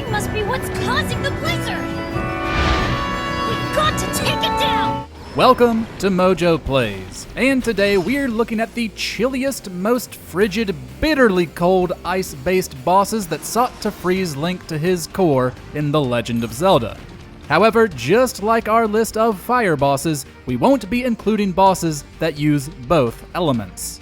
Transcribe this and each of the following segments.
thing must be what's causing the blizzard! We've got to take it down! Welcome to MojoPlays, and today we're looking at the chilliest, most frigid, bitterly cold ice-based bosses that sought to freeze Link to his core in The Legend of Zelda. However, just like our list of fire bosses, we won't be including bosses that use both elements.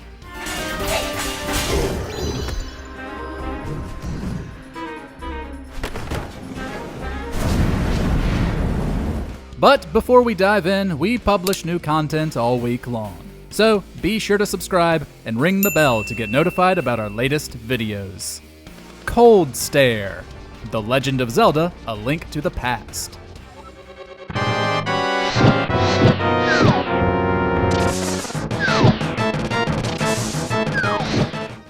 But before we dive in, we publish new content all week long. So be sure to subscribe and ring the bell to get notified about our latest videos. Coldstare, The Legend of Zelda, A Link to the Past.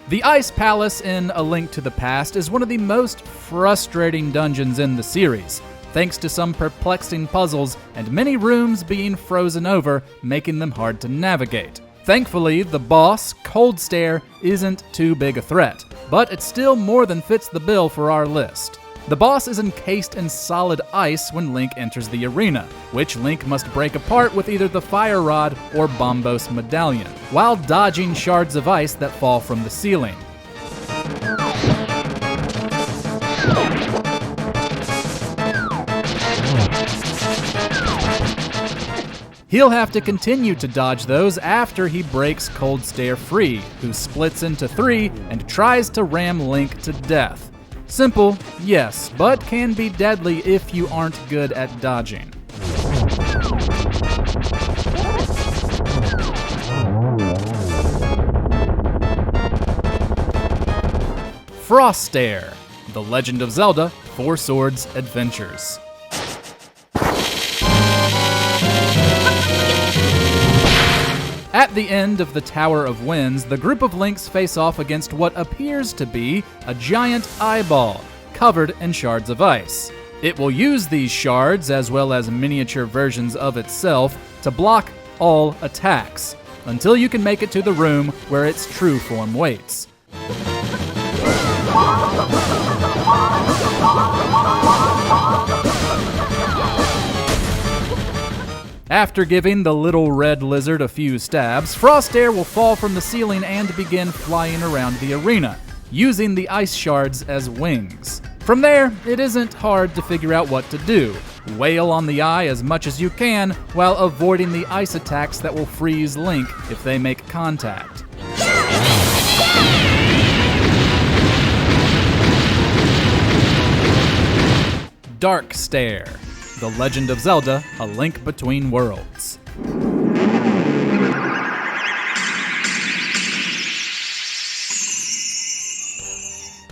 The Ice Palace in A Link to the Past is one of the most frustrating dungeons in the series, thanks to some perplexing puzzles and many rooms being frozen over, making them hard to navigate. Thankfully, the boss, Coldstare, isn't too big a threat, but it still more than fits the bill for our list. The boss is encased in solid ice when Link enters the arena, which Link must break apart with either the Fire Rod or Bombos Medallion, while dodging shards of ice that fall from the ceiling. He'll have to continue to dodge those after he breaks Coldstare free, who splits into three and tries to ram Link to death. Simple, yes, but can be deadly if you aren't good at dodging. Frosty, The Legend of Zelda, Four Swords Adventures. At the end of the Tower of Winds, the group of Links face off against what appears to be a giant eyeball, covered in shards of ice. It will use these shards, as well as miniature versions of itself, to block all attacks, until you can make it to the room where its true form waits. After giving the little red lizard a few stabs, Frosty will fall from the ceiling and begin flying around the arena, using the ice shards as wings. From there, it isn't hard to figure out what to do. Wail on the eye as much as you can, while avoiding the ice attacks that will freeze Link if they make contact. Dark Stair, The Legend of Zelda, A Link Between Worlds.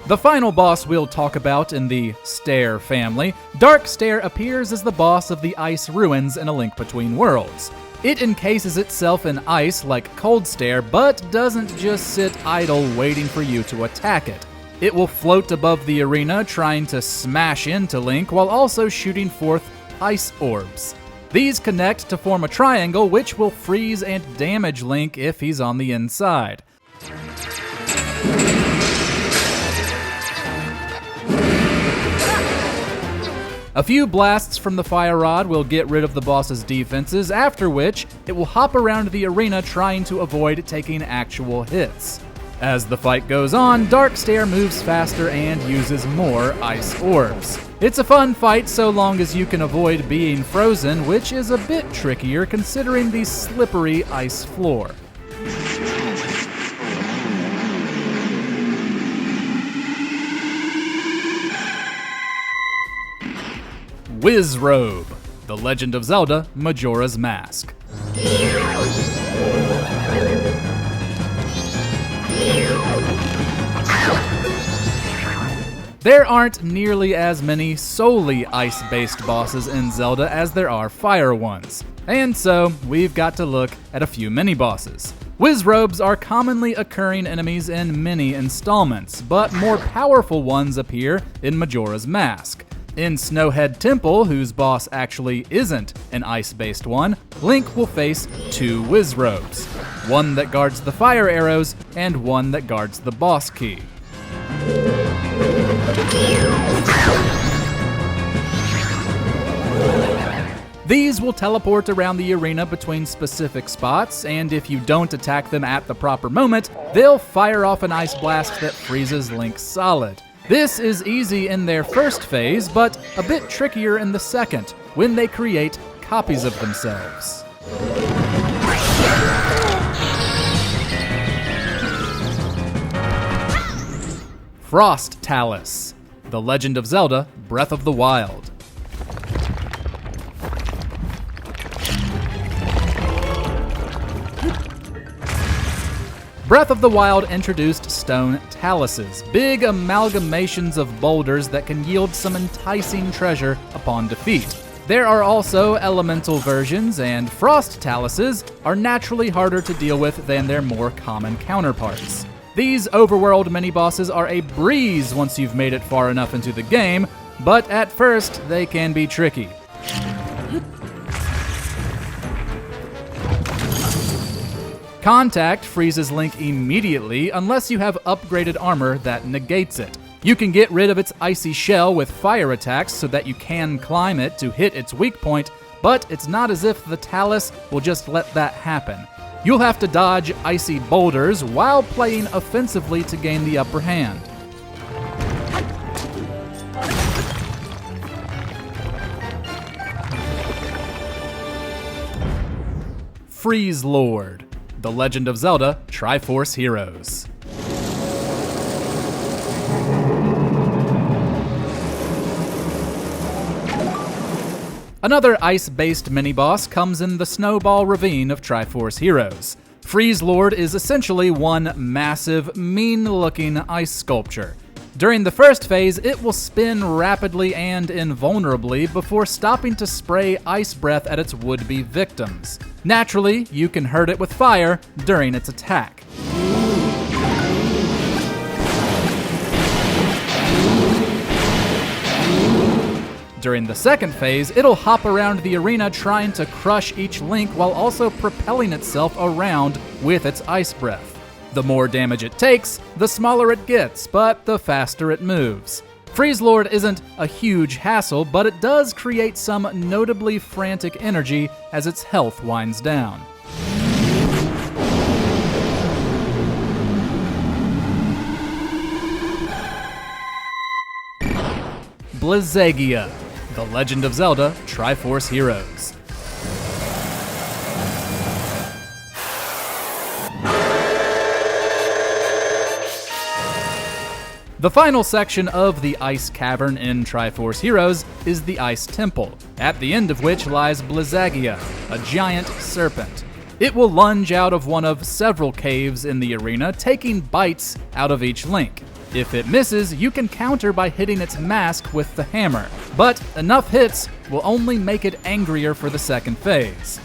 The final boss we'll talk about in the Stair family, Dark Stair appears as the boss of the Ice Ruins in A Link Between Worlds. It encases itself in ice like Coldstare, but doesn't just sit idle waiting for you to attack it. It will float above the arena trying to smash into Link while also shooting forth ice orbs. These connect to form a triangle which will freeze and damage Link if he's on the inside. A few blasts from the Fire Rod will get rid of the boss's defenses, after which it will hop around the arena trying to avoid taking actual hits. As the fight goes on, Dark Stair moves faster and uses more ice orbs. It's a fun fight so long as you can avoid being frozen, which is a bit trickier considering the slippery ice floor. Whiz Robe, The Legend of Zelda, Majora's Mask. There aren't nearly as many solely ice-based bosses in Zelda as there are fire ones, and so we've got to look at a few mini-bosses. Whiz Robes are commonly occurring enemies in many installments, but more powerful ones appear in Majora's Mask. In Snowhead Temple, whose boss actually isn't an ice-based one, Link will face two Whiz Robes, one that guards the fire arrows and one that guards the boss key. These will teleport around the arena between specific spots, and if you don't attack them at the proper moment, they'll fire off an ice blast that freezes Link solid. This is easy in their first phase, but a bit trickier in the second, when they create copies of themselves. Frost Talis, The Legend of Zelda, Breath of the Wild. Breath of the Wild introduced stone talises, big amalgamations of boulders that can yield some enticing treasure upon defeat. There are also elemental versions, and frost talises are naturally harder to deal with than their more common counterparts. These overworld mini-bosses are a breeze once you've made it far enough into the game, but at first they can be tricky. Contact freezes Link immediately unless you have upgraded armor that negates it. You can get rid of its icy shell with fire attacks so that you can climb it to hit its weak point, but it's not as if the Talis will just let that happen. You'll have to dodge icy boulders while playing offensively to gain the upper hand. Freeze Lord, The Legend of Zelda, Triforce Heroes. Another ice-based mini-boss comes in the Snowball Ravine of Triforce Heroes. Freeze Lord is essentially one massive, mean-looking ice sculpture. During the first phase, it will spin rapidly and invulnerably before stopping to spray ice breath at its would-be victims. Naturally, you can hurt it with fire during its attack. During the second phase, it'll hop around the arena trying to crush each Link while also propelling itself around with its ice breath. The more damage it takes, the smaller it gets, but the faster it moves. Freeze Lord isn't a huge hassle, but it does create some notably frantic energy as its health winds down. Blizzetta, The Legend of Zelda, Triforce Heroes. The final section of the Ice Cavern in Triforce Heroes is the Ice Temple, at the end of which lies Blizzetta, a giant serpent. It will lunge out of one of several caves in the arena, taking bites out of each Link. If it misses, you can counter by hitting its mask with the hammer, but enough hits will only make it angrier for the second phase.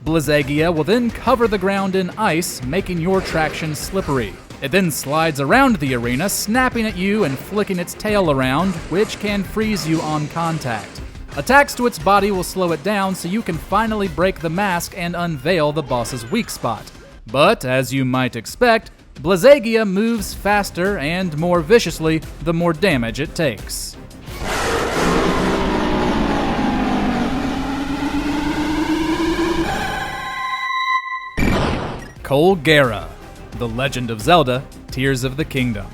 Blizzetta will then cover the ground in ice, making your traction slippery. It then slides around the arena, snapping at you and flicking its tail around, which can freeze you on contact. Attacks to its body will slow it down so you can finally break the mask and unveil the boss's weak spot. But, as you might expect, Blizzetta moves faster and more viciously the more damage it takes. Colgara, The Legend of Zelda, Tears of the Kingdom.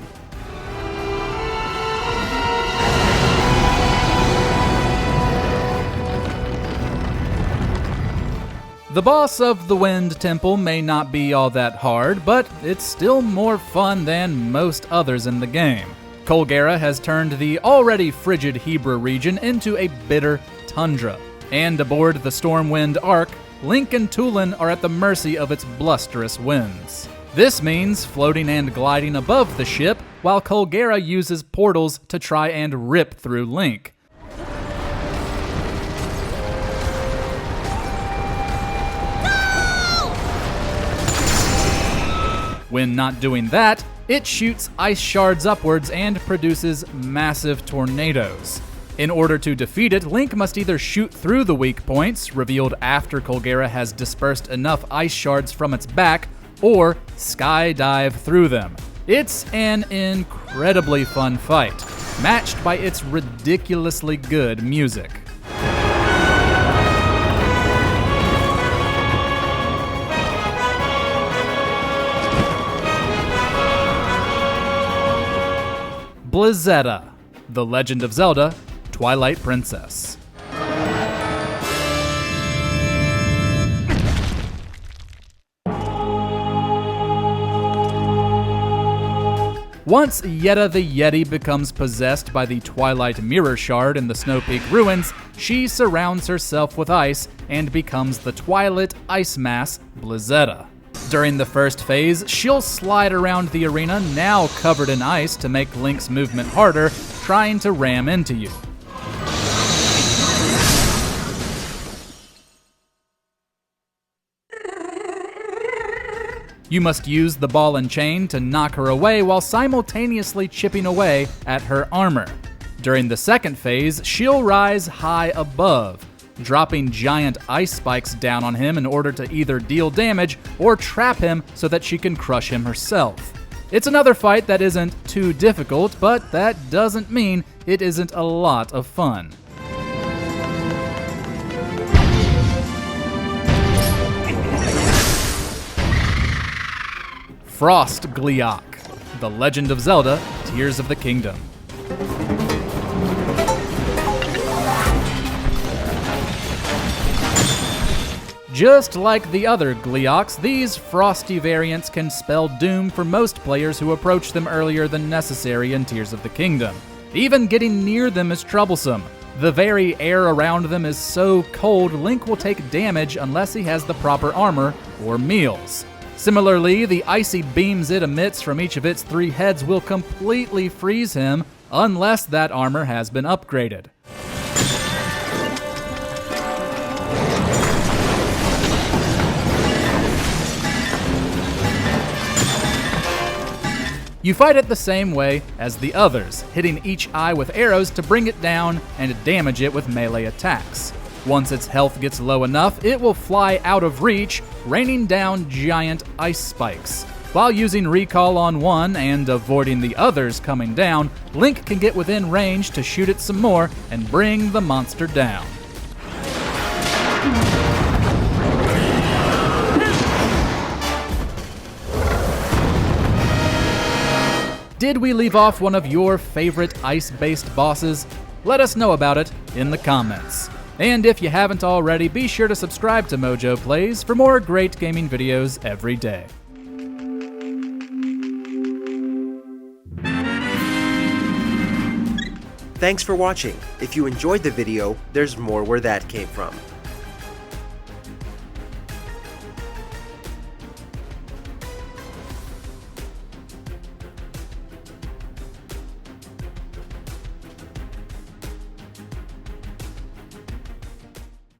The boss of the Wind Temple may not be all that hard, but it's still more fun than most others in the game. Colgara has turned the already frigid Hebra region into a bitter tundra, and aboard the Stormwind Ark, Link and Tulin are at the mercy of its blusterous winds. This means floating and gliding above the ship, while Colgara uses portals to try and rip through Link. When not doing that, it shoots ice shards upwards and produces massive tornadoes. In order to defeat it, Link must either shoot through the weak points, revealed after Colgara has dispersed enough ice shards from its back, or skydive through them. It's an incredibly fun fight, matched by its ridiculously good music. Blizzetta, The Legend of Zelda, Twilight Princess. Once Yetta the Yeti becomes possessed by the Twilight Mirror Shard in the Snowpeak Ruins, she surrounds herself with ice and becomes the Twilight Ice Mass, Blizzetta. During the first phase, she'll slide around the arena, now covered in ice, to make Link's movement harder, trying to ram into you. You must use the ball and chain to knock her away while simultaneously chipping away at her armor. During the second phase, she'll rise high above, dropping giant ice spikes down on him in order to either deal damage or trap him so that she can crush him herself. It's another fight that isn't too difficult, but that doesn't mean it isn't a lot of fun. Frost Gleeok, The Legend of Zelda, Tears of the Kingdom. Just like the other Gleeoks, these frosty variants can spell doom for most players who approach them earlier than necessary in Tears of the Kingdom. Even getting near them is troublesome. The very air around them is so cold, Link will take damage unless he has the proper armor or meals. Similarly, the icy beams it emits from each of its 3 heads will completely freeze him unless that armor has been upgraded. You fight it the same way as the others, hitting each eye with arrows to bring it down and damage it with melee attacks. Once its health gets low enough, it will fly out of reach, raining down giant ice spikes. While using recall on one and avoiding the others coming down, Link can get within range to shoot it some more and bring the monster down. Did we leave off one of your favorite ice-based bosses? Let us know about it in the comments. And if you haven't already, be sure to subscribe to MojoPlays for more great gaming videos every day. Thanks for watching. If you enjoyed the video, there's more where that came from.